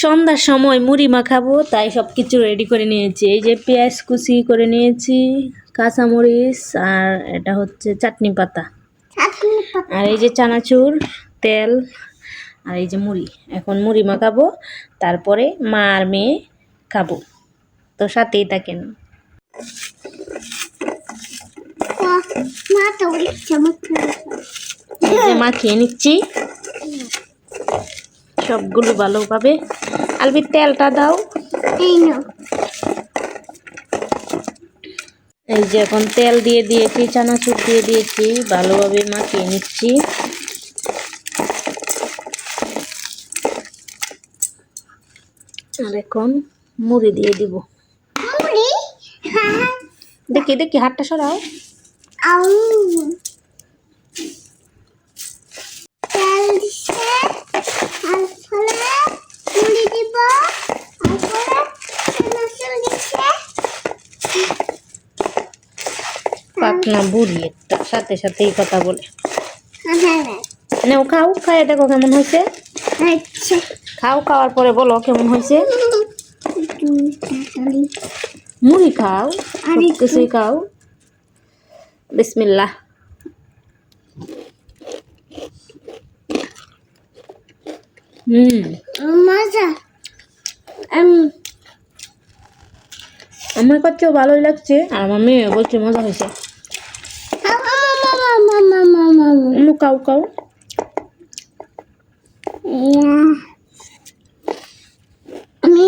সন্ধ্যার সময় মুড়ি মাখাবো, তাই সব কিছু রেডি করে নিয়েছি। এই যে পেঁয়াজ কুচি করে নিয়েছি, কাঁচামরিচ, আর এটা হচ্ছে চাটনি পাতা, আর এই যে চানাচুর, তেল, আর এই যে মুড়ি। এখন মুড়ি মাখাবো, তারপরে মা আর মেয়ে খাবো। তো সাথেই থাকেন। এই যে মাখিয়ে নিচ্ছি সবগুলো ভালোভাবে। আলবির তেলটা দাও। এই যে এখন তেল দিয়ে দিয়েছি, চানাচুর দিয়ে দিয়েছি, ভালোভাবে মাখিয়ে নিচ্ছি। আর এখন মুড়ি দিয়ে দিব। দেখি দেখি হাতটা সরাও। পাকনা বুড়ি একটা সাথে সাথেই কথা বলে। নাও খাও, খাইয়ে দেখো কেমন হয়েছে। খাও, খাওয়ার পরে বলো কেমন হয়েছে। মুড়ি খাও, সব কিছুই খাও। বিসমিল্লাহ। মজা। আমার কাছেও ভালোই লাগছে, আর আমার মেয়ে বলছে মজা হয়েছে। Cow cow. আমি